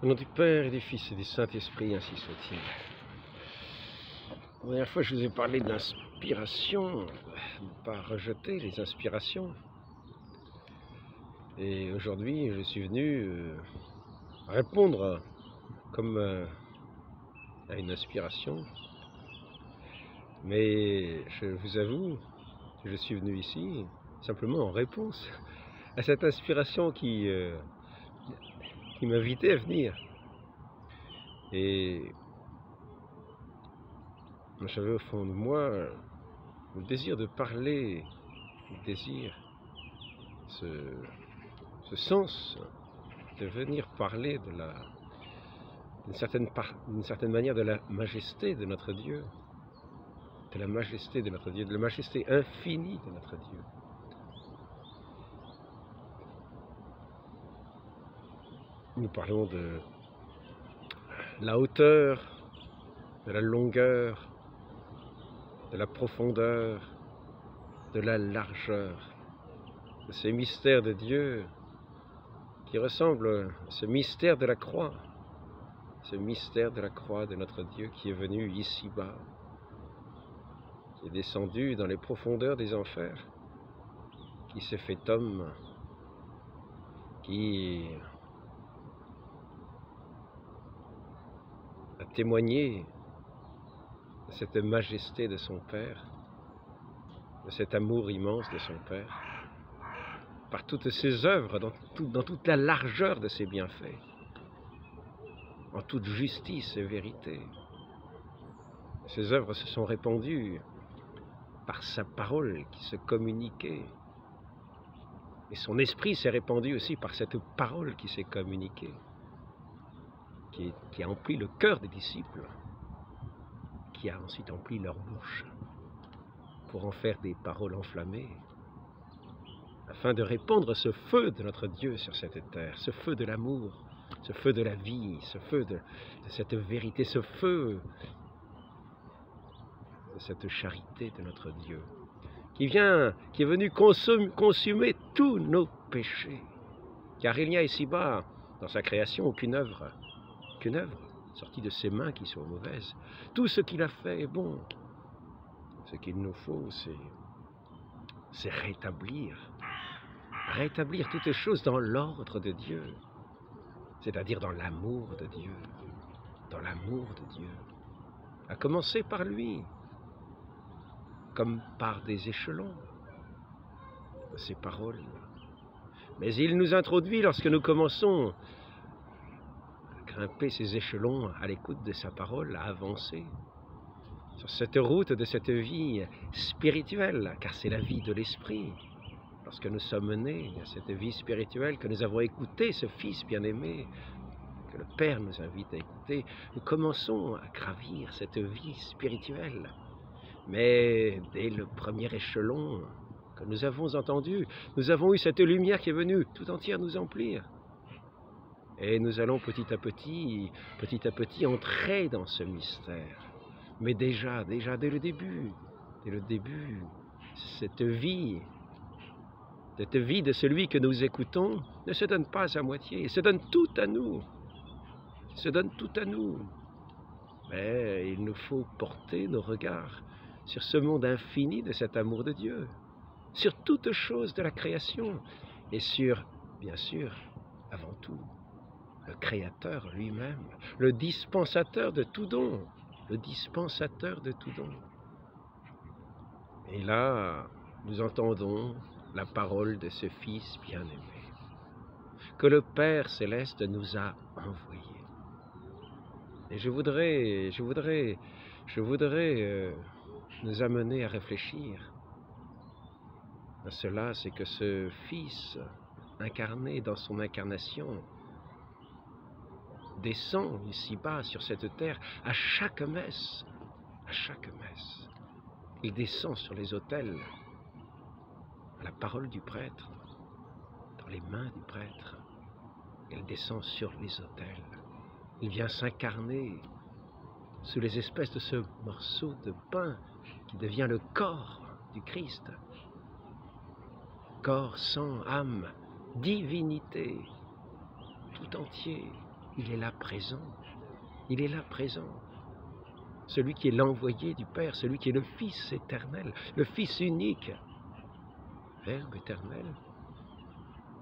Au nom du Père et du Fils et du Saint-Esprit, ainsi soit-il. La dernière fois, je vous ai parlé d'inspiration, ne pas rejeter les inspirations. Et aujourd'hui, je suis venu répondre comme à une inspiration. Mais je vous avoue que je suis venu ici simplement en réponse à cette inspiration qui m'invitait à venir. Et j'avais au fond de moi le désir de parler, le désir, ce sens de venir parler d'une certaine manière de la majesté de notre Dieu, de la majesté de notre Dieu, de la majesté infinie de notre Dieu. Nous parlons de la hauteur, de la longueur, de la profondeur, de la largeur, de ces mystères de Dieu qui ressemblent à ce mystère de la croix, ce mystère de la croix de notre Dieu qui est venu ici-bas, qui est descendu dans les profondeurs des enfers, qui s'est fait homme, qui a témoigné de cette majesté de son Père, de cet amour immense de son Père, par toutes ses œuvres, dans toute la largeur de ses bienfaits, en toute justice et vérité. Ces œuvres se sont répandues par sa parole qui se communiquait. Et son esprit s'est répandu aussi par cette parole qui s'est communiquée, qui a empli le cœur des disciples, qui a ensuite empli leur bouche pour en faire des paroles enflammées, afin de répandre ce feu de notre Dieu sur cette terre, ce feu de l'amour, ce feu de la vie, ce feu de cette vérité, ce feu de cette charité de notre Dieu, qui est venu consumer tous nos péchés. Car il n'y a ici-bas, dans sa création, aucune œuvre sortie de ses mains qui soit mauvaise. Tout ce qu'il a fait est bon. Ce qu'il nous faut, c'est rétablir toutes choses dans l'ordre de Dieu, c'est-à-dire dans l'amour de Dieu, à commencer par lui, comme par des échelons de ses paroles. Mais il nous introduit, lorsque nous commençons à grimper ces échelons à l'écoute de sa parole, à avancer sur cette route de cette vie spirituelle, car c'est la vie de l'esprit. Lorsque nous sommes nés à cette vie spirituelle, que nous avons écouté ce Fils bien-aimé, que le Père nous invite à écouter, nous commençons à gravir cette vie spirituelle. Mais dès le premier échelon que nous avons entendu, nous avons eu cette lumière qui est venue tout entière nous emplir. Et nous allons petit à petit entrer dans ce mystère. Mais déjà dès le début, cette vie de celui que nous écoutons ne se donne pas à moitié, il se donne tout à nous. Mais il nous faut porter nos regards sur ce monde infini de cet amour de Dieu, sur toute chose de la création, et sur, bien sûr, avant tout, le Créateur lui-même, le dispensateur de tout don, Et là, nous entendons la parole de ce Fils bien-aimé, que le Père céleste nous a envoyé. Et je voudrais nous amener à réfléchir à cela, c'est que ce Fils incarné dans son incarnation descend ici-bas sur cette terre à chaque messe. Il descend sur les autels, à la parole du prêtre, dans les mains du prêtre. Il descend sur les autels. Il vient s'incarner sous les espèces de ce morceau de pain qui devient le corps du Christ. Corps, sang, âme, divinité, tout entier. il est là présent. Il est là présent. Celui qui est l'envoyé du Père, celui qui est le Fils éternel, le Fils unique, Verbe éternel,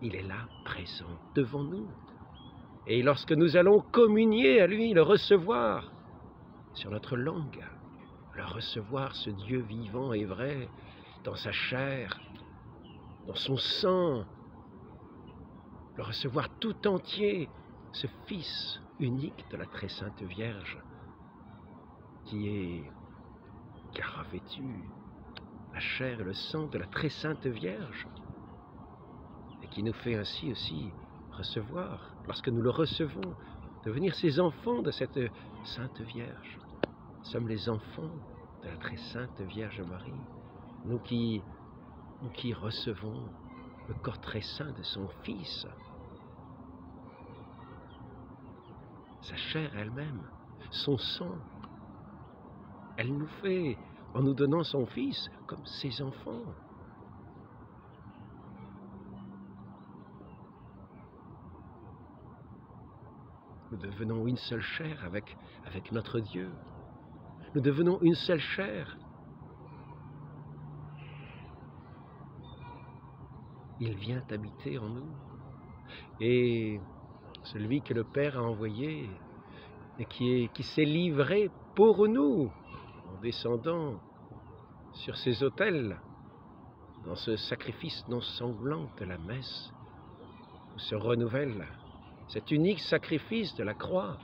il est là présent devant nous. Et lorsque nous allons communier à lui, le recevoir sur notre langue, le recevoir, ce Dieu vivant et vrai, dans sa chair, dans son sang, le recevoir tout entier, ce Fils unique de la très sainte Vierge, qui a revêtu la chair et le sang de la très sainte Vierge, et qui nous fait ainsi aussi recevoir, lorsque nous le recevons, devenir ses enfants de cette sainte Vierge. Nous sommes les enfants de la très sainte Vierge Marie, nous qui recevons le corps très saint de son Fils, sa chair elle-même, son sang. Elle nous fait, en nous donnant son Fils, comme ses enfants. Nous devenons une seule chair avec notre Dieu. Nous devenons une seule chair. Il vient habiter en nous. Et celui que le Père a envoyé et qui s'est livré pour nous, en descendant sur ces autels, dans ce sacrifice non sanglant de la messe, où se renouvelle cet unique sacrifice de la croix,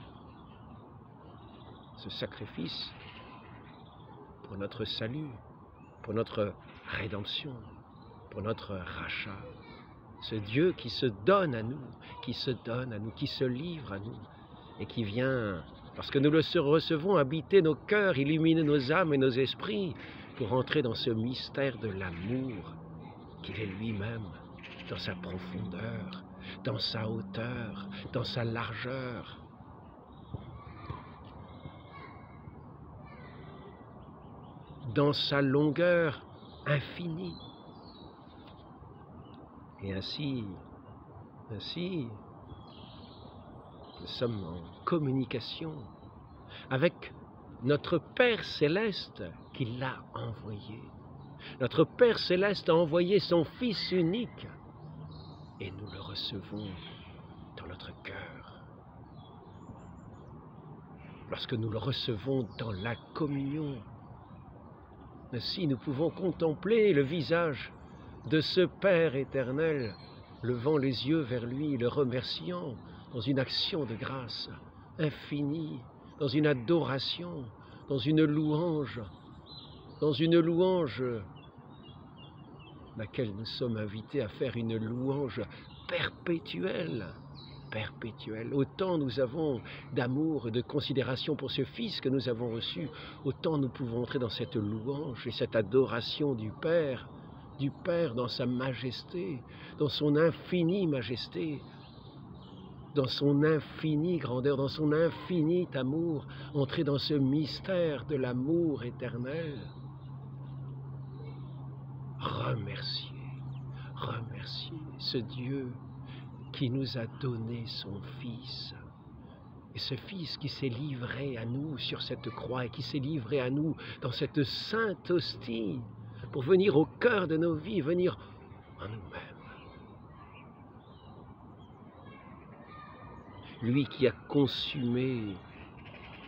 ce sacrifice pour notre salut, pour notre rédemption, pour notre rachat, ce Dieu qui se donne à nous, qui se livre à nous, et qui vient, lorsque nous le recevons, habiter nos cœurs, illuminer nos âmes et nos esprits, pour entrer dans ce mystère de l'amour qu'il est lui-même, dans sa profondeur, dans sa hauteur, dans sa largeur. Dans sa longueur infinie. Et ainsi, nous sommes en communication avec notre Père Céleste qui l'a envoyé. Notre Père Céleste a envoyé son Fils unique et nous le recevons dans notre cœur. Lorsque nous le recevons dans la communion, ainsi nous pouvons contempler le visage de ce Père éternel, levant les yeux vers lui, le remerciant dans une action de grâce infinie, dans une adoration, dans une louange, laquelle nous sommes invités à faire une louange perpétuelle. Autant nous avons d'amour et de considération pour ce Fils que nous avons reçu, autant nous pouvons entrer dans cette louange et cette adoration du Père dans sa majesté, dans son infinie majesté, dans son infinie grandeur, dans son infini amour, entrer dans ce mystère de l'amour éternel. Remercier ce Dieu qui nous a donné son Fils. Et ce Fils qui s'est livré à nous sur cette croix et qui s'est livré à nous dans cette sainte hostie pour venir au cœur de nos vies, venir en nous-mêmes. Lui qui a consumé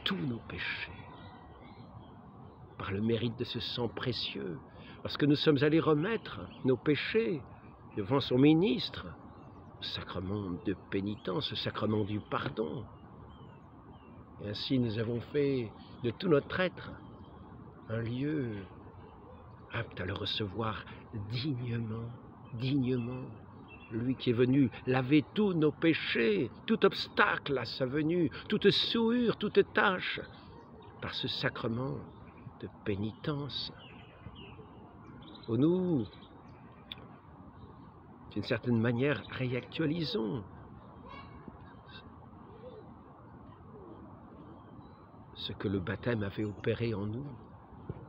tous nos péchés par le mérite de ce sang précieux, lorsque nous sommes allés remettre nos péchés devant son ministre, le sacrement de pénitence, le sacrement du pardon. Et ainsi nous avons fait de tout notre être un lieu apte à le recevoir dignement. Lui qui est venu laver tous nos péchés, tout obstacle à sa venue, toute souillure, toute tâche, par ce sacrement de pénitence, où nous, d'une certaine manière, réactualisons ce que le baptême avait opéré en nous,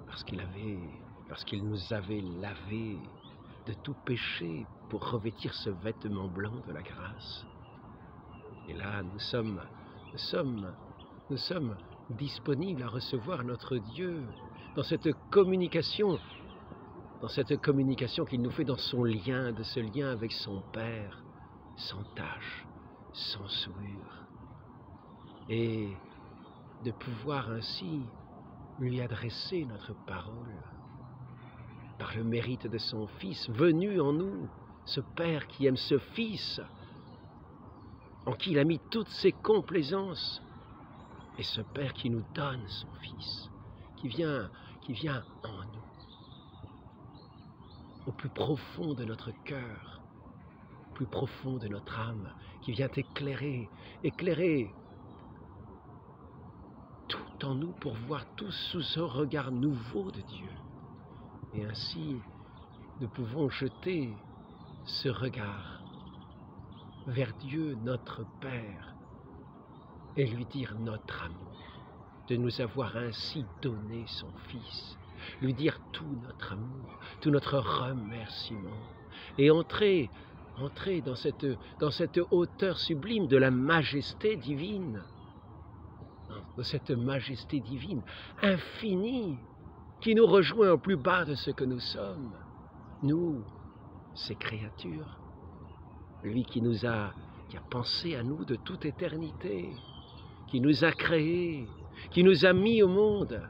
lorsqu'il nous avait lavés de tout péché pour revêtir ce vêtement blanc de la grâce. Et là, nous sommes nous sommes disponibles à recevoir notre Dieu dans cette communication qu'il nous fait dans son lien, de ce lien avec son Père, sans tache, sans souillure, et de pouvoir ainsi lui adresser notre parole par le mérite de son Fils venu en nous, ce Père qui aime ce Fils, en qui il a mis toutes ses complaisances, et ce Père qui nous donne son Fils, qui vient en nous, au plus profond de notre cœur, au plus profond de notre âme, qui vient éclairer tout en nous pour voir tout sous ce regard nouveau de Dieu. Et ainsi, nous pouvons jeter ce regard vers Dieu, notre Père, et lui dire notre amour, de nous avoir ainsi donné son Fils, lui dire tout notre amour, tout notre remerciement, et entrer dans cette hauteur sublime de la majesté divine, de cette majesté divine infinie, qui nous rejoint au plus bas de ce que nous sommes, nous, ces créatures, lui qui a pensé à nous de toute éternité, qui nous a créés, qui nous a mis au monde,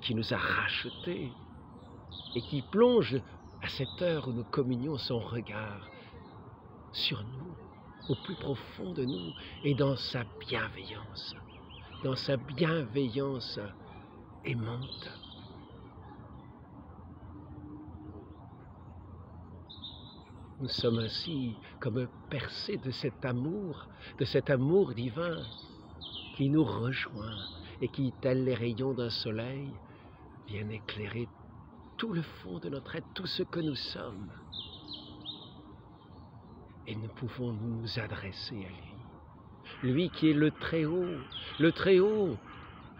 qui nous a rachetés, et qui plonge à cette heure où nous communions son regard sur nous, au plus profond de nous, et dans sa bienveillance aimante. Nous sommes ainsi comme percés de cet amour divin qui nous rejoint et qui, tels les rayons d'un soleil, vient éclairer tout le fond de notre être, tout ce que nous sommes. Et nous pouvons nous adresser à lui, lui qui est le Très-Haut,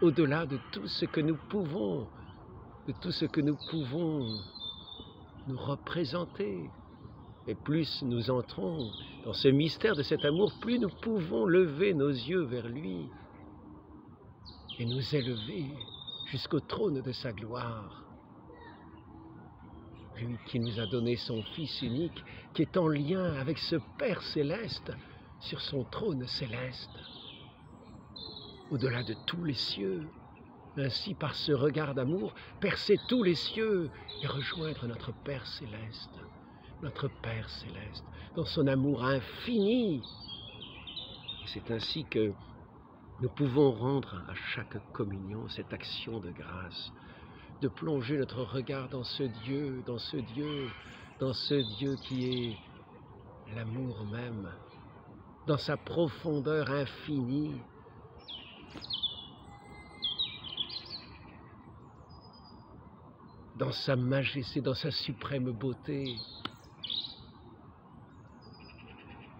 au-delà de tout ce que nous pouvons, nous représenter. Et plus nous entrons dans ce mystère de cet amour, plus nous pouvons lever nos yeux vers lui et nous élever jusqu'au trône de sa gloire. Lui qui nous a donné son Fils unique, qui est en lien avec ce Père céleste sur son trône céleste, au-delà de tous les cieux, ainsi par ce regard d'amour, percer tous les cieux et rejoindre notre Père céleste, dans son amour infini. C'est ainsi que nous pouvons rendre à chaque communion cette action de grâce, de plonger notre regard dans ce Dieu qui est l'amour même, dans sa profondeur infinie, dans sa majesté, dans sa suprême beauté.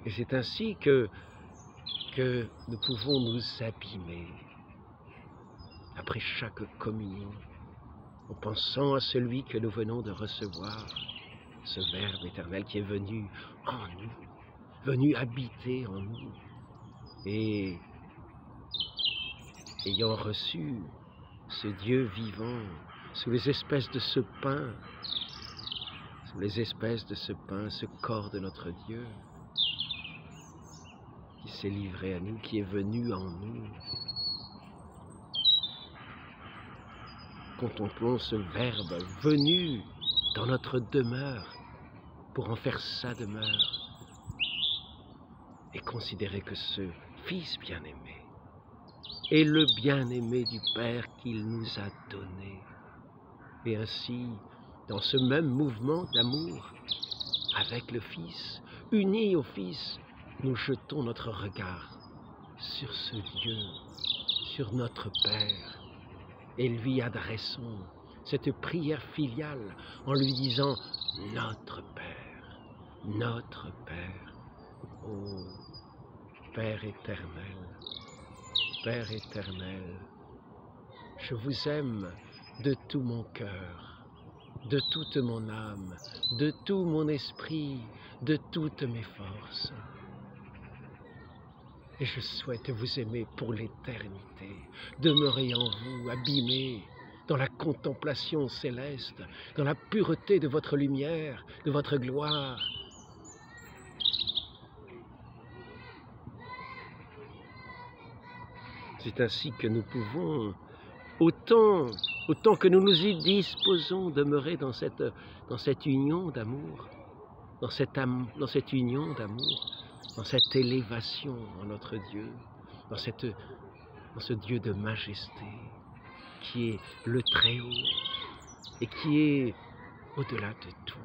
Et c'est ainsi que nous pouvons nous abîmer après chaque communion, en pensant à celui que nous venons de recevoir, ce Verbe éternel qui est venu en nous, venu habiter en nous, et ayant reçu ce Dieu vivant sous les espèces de ce pain, ce corps de notre Dieu, qui s'est livré à nous, qui est venu en nous. Contemplons ce Verbe venu dans notre demeure pour en faire sa demeure et considérer que ce Fils bien-aimé est le bien-aimé du Père qu'il nous a donné. Et ainsi, dans ce même mouvement d'amour avec le Fils, unis au Fils, nous jetons notre regard sur ce Dieu, sur notre Père, et lui adressons cette prière filiale en lui disant « Notre Père, ô Père éternel, je vous aime de tout mon cœur, de toute mon âme, de tout mon esprit, de toutes mes forces. Et je souhaite vous aimer pour l'éternité, demeurer en vous, abîmé dans la contemplation céleste, dans la pureté de votre lumière, de votre gloire. C'est ainsi que nous pouvons, autant que nous nous y disposons, demeurer dans cette union d'amour, dans cette union d'amour, dans cette élévation en notre Dieu, dans ce Dieu de majesté, qui est le Très-Haut et qui est au-delà de tout,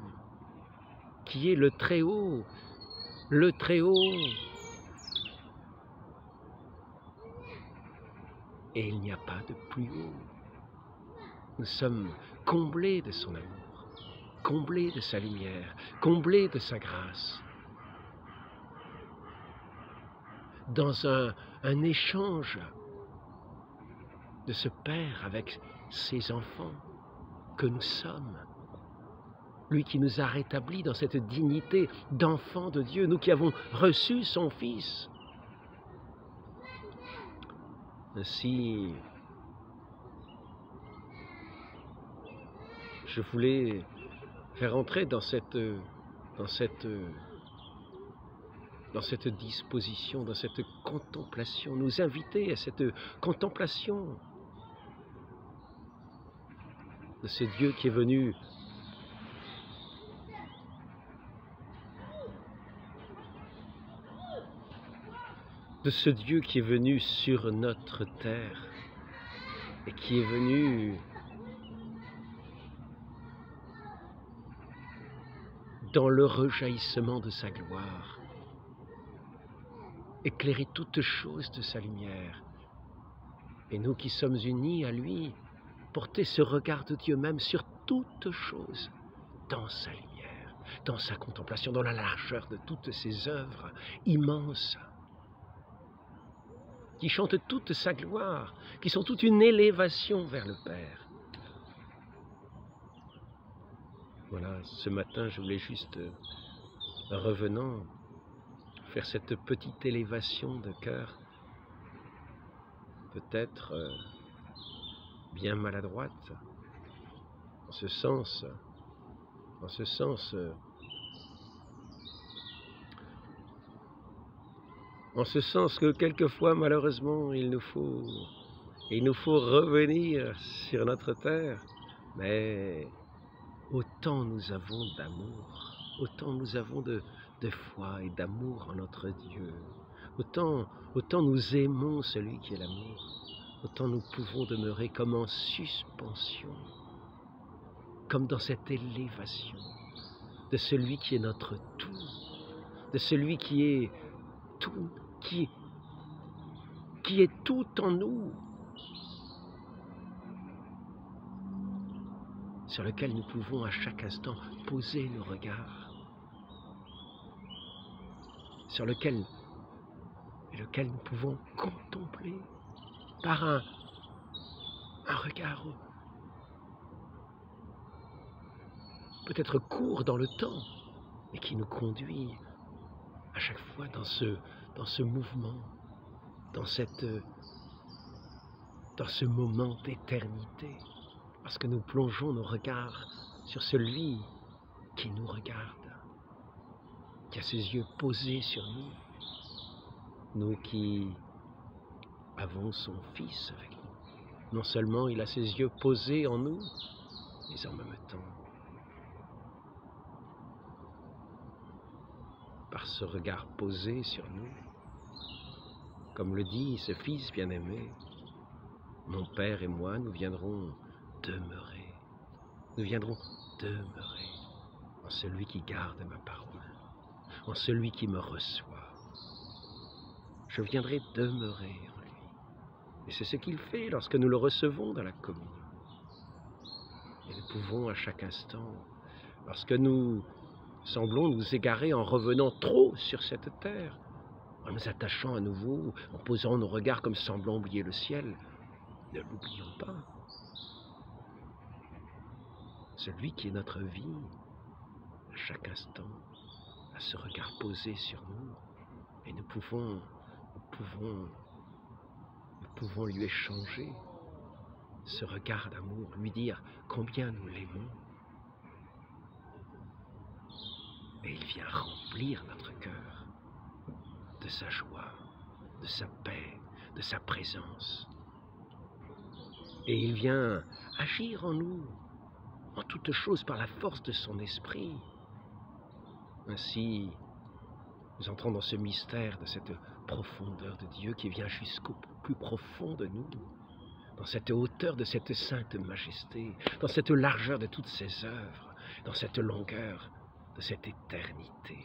qui est le Très-Haut, le Très-Haut. Et il n'y a pas de plus haut. Nous sommes comblés de son amour, comblés de sa lumière, comblés de sa grâce. Dans un échange de ce Père avec ses enfants que nous sommes. Lui qui nous a rétablis dans cette dignité d'enfants de Dieu, nous qui avons reçu son Fils. Ainsi, je voulais faire entrer dans cette disposition, dans cette contemplation, nous inviter à cette contemplation de ce Dieu qui est venu sur notre terre et qui est venu dans le rejaillissement de sa gloire, éclairer toutes choses de sa lumière. Et nous qui sommes unis à lui, porter ce regard de Dieu même sur toutes choses, dans sa lumière, dans sa contemplation, dans la largeur de toutes ses œuvres immenses, qui chantent toute sa gloire, qui sont toute une élévation vers le Père. Voilà, ce matin, je voulais juste, revenant, faire cette petite élévation de cœur, peut-être bien maladroite, en ce sens que quelquefois, malheureusement, il nous faut revenir sur notre terre, mais autant nous avons d'amour, autant nous avons de foi et d'amour en notre Dieu, autant nous aimons celui qui est l'amour, autant nous pouvons demeurer comme en suspension, comme dans cette élévation de celui qui est notre tout, de celui qui est tout, qui est tout en nous, sur lequel nous pouvons à chaque instant poser nos regards, sur lequel nous pouvons contempler par un regard peut-être court dans le temps, mais qui nous conduit à chaque fois dans ce mouvement, dans ce moment d'éternité, parce que nous plongeons nos regards sur celui qui nous regarde, qui a ses yeux posés sur nous, nous qui avons son Fils avec nous. Non seulement il a ses yeux posés en nous, mais en même temps, par ce regard posé sur nous, comme le dit ce Fils bien-aimé, mon Père et moi, nous viendrons demeurer en celui qui garde ma parole, en celui qui me reçoit. Je viendrai demeurer en lui. Et c'est ce qu'il fait lorsque nous le recevons dans la communion. Et nous pouvons à chaque instant, lorsque nous semblons nous égarer en revenant trop sur cette terre, en nous attachant à nouveau, en posant nos regards comme semblant oublier le ciel, ne l'oublions pas. Celui qui est notre vie, à chaque instant, a ce regard posé sur nous, et nous pouvons pouvons lui échanger ce regard d'amour, lui dire combien nous l'aimons. Et il vient remplir notre cœur de sa joie, de sa paix, de sa présence. Et il vient agir en nous, en toutes choses, par la force de son esprit. Ainsi, nous entrons dans ce mystère de cette profondeur de Dieu qui vient jusqu'au plus profond de nous, dans cette hauteur de cette sainte majesté, dans cette largeur de toutes ses œuvres, dans cette longueur de cette éternité.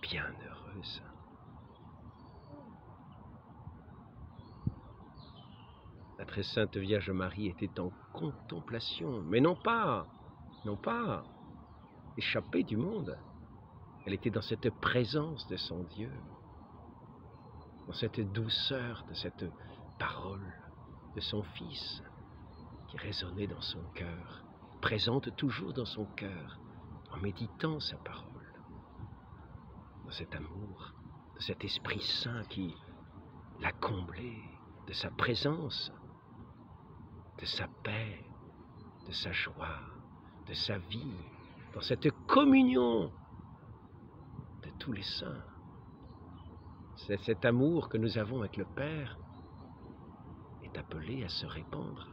Bienheureuse. La très sainte Vierge Marie était en contemplation, mais non pas échappée du monde. Elle était dans cette présence de son Dieu, dans cette douceur de cette parole de son Fils qui résonnait dans son cœur, présente toujours dans son cœur, en méditant sa parole, dans cet amour, de cet Esprit Saint qui l'a comblé de sa présence, de sa paix, de sa joie, de sa vie, dans cette communion de tous les saints. C'est cet amour que nous avons avec le Père est appelé à se répandre,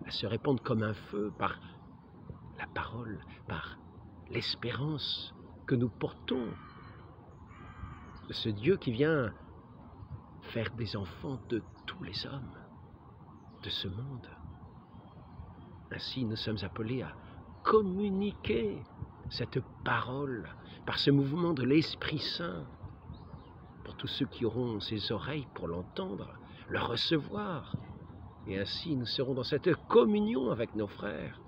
à se répandre comme un feu par la parole, par l'espérance que nous portons de ce Dieu qui vient faire des enfants de tous les hommes, de ce monde. Ainsi, nous sommes appelés à communiquer cette parole par ce mouvement de l'Esprit Saint pour tous ceux qui auront ces oreilles pour l'entendre, le recevoir. Et ainsi, nous serons dans cette communion avec nos frères,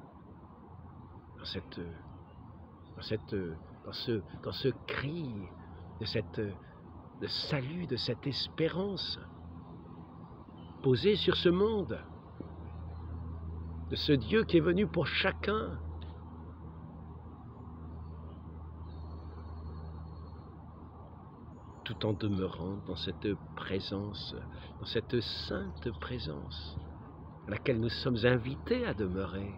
dans ce cri de salut, de cette espérance posée sur ce monde, de ce Dieu qui est venu pour chacun. Tout en demeurant dans cette présence, dans cette sainte présence, à laquelle nous sommes invités à demeurer,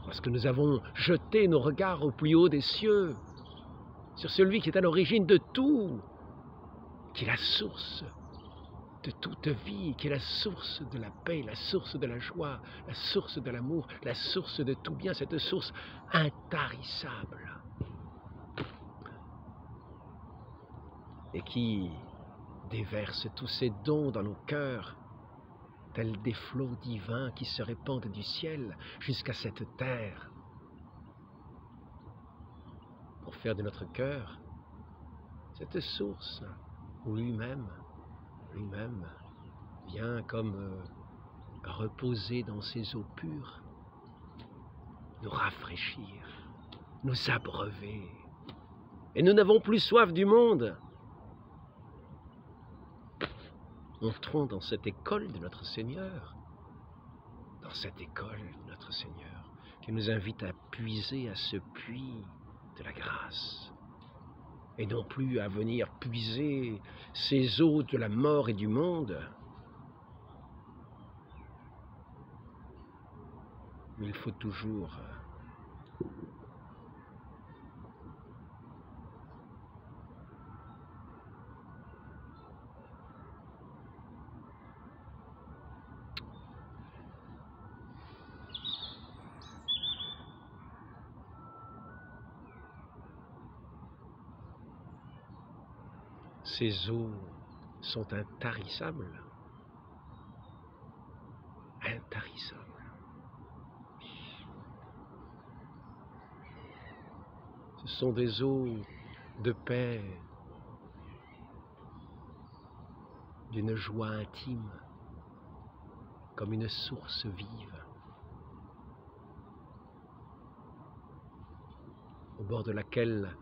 parce que nous avons jeté nos regards au plus haut des cieux, sur celui qui est à l'origine de tout, qui est la source de toute vie, qui est la source de la paix, la source de la joie, la source de l'amour, la source de tout bien, cette source intarissable, et qui déverse tous ses dons dans nos cœurs, tels des flots divins qui se répandent du ciel jusqu'à cette terre, pour faire de notre cœur cette source où lui-même vient comme reposer dans ses eaux pures, nous rafraîchir, nous abreuver. Et nous n'avons plus soif du monde. Entrons dans cette école de notre Seigneur, qui nous invite à puiser à ce puits de la grâce, et non plus à venir puiser ces eaux de la mort et du monde. Mais il faut toujours ces eaux sont intarissables. Ce sont des eaux de paix, d'une joie intime, comme une source vive, au bord de laquelle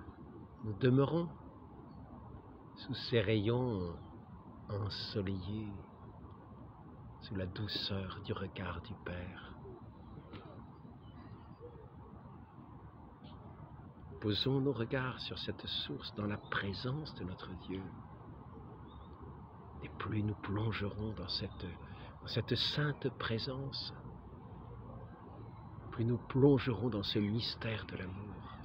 nous demeurons, sous ces rayons ensoleillés, sous la douceur du regard du Père. Posons nos regards sur cette source dans la présence de notre Dieu. Et plus nous plongerons dans cette sainte présence, plus nous plongerons dans ce mystère de l'amour.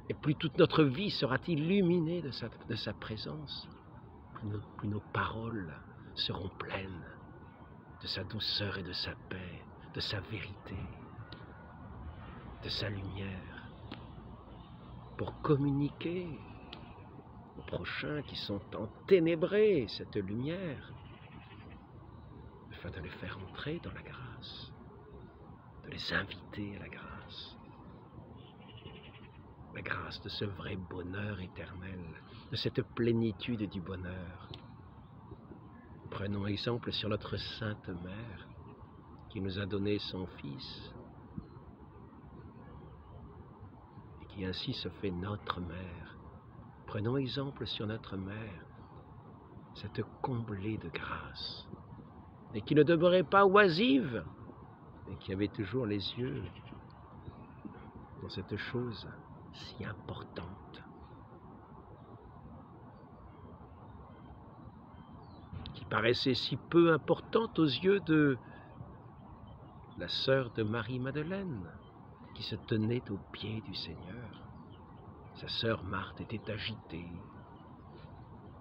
Et plus toute notre vie sera illuminée de sa présence, plus nos paroles seront pleines de sa douceur et de sa paix, de sa vérité, de sa lumière, pour communiquer aux prochains qui sont enténébrés cette lumière, afin de les faire entrer dans la grâce, de les inviter à la grâce de ce vrai bonheur éternel, de cette plénitude du bonheur. Prenons exemple sur notre Sainte Mère, qui nous a donné son Fils, et qui ainsi se fait notre Mère. Prenons exemple sur notre Mère, cette comblée de grâce, et qui ne demeurait pas oisive, et qui avait toujours les yeux dans cette chose si importante, qui paraissait si peu importante aux yeux de la sœur de Marie-Madeleine, qui se tenait aux pieds du Seigneur. Sa sœur Marthe était agitée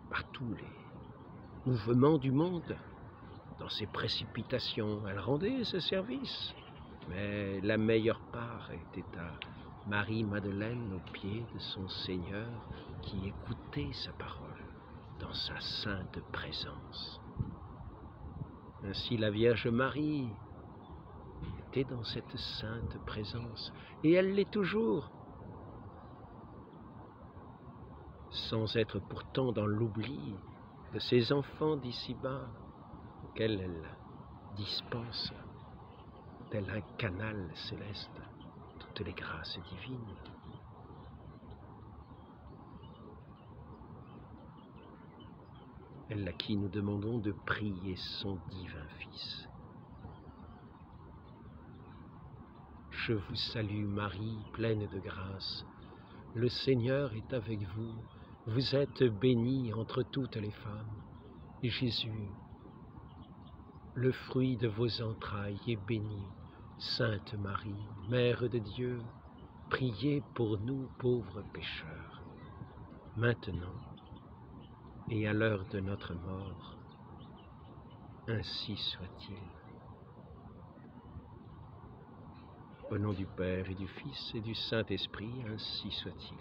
par tous les mouvements du monde. Dans ses précipitations, elle rendait ce service, mais la meilleure part était à Marie-Madeleine aux pieds de son Seigneur, qui écoutait sa parole dans sa sainte présence. Ainsi la Vierge Marie était dans cette sainte présence, et elle l'est toujours, sans être pourtant dans l'oubli de ses enfants d'ici-bas, auxquels elle dispense, tel un canal céleste, toutes les grâces divines. Elle à qui nous demandons de prier son divin Fils. Je vous salue Marie, pleine de grâce. Le Seigneur est avec vous. Vous êtes bénie entre toutes les femmes. Et Jésus, le fruit de vos entrailles, est béni. Sainte Marie, Mère de Dieu, priez pour nous pauvres pécheurs, maintenant et à l'heure de notre mort. Ainsi soit-il. Au nom du Père et du Fils et du Saint-Esprit, ainsi soit-il.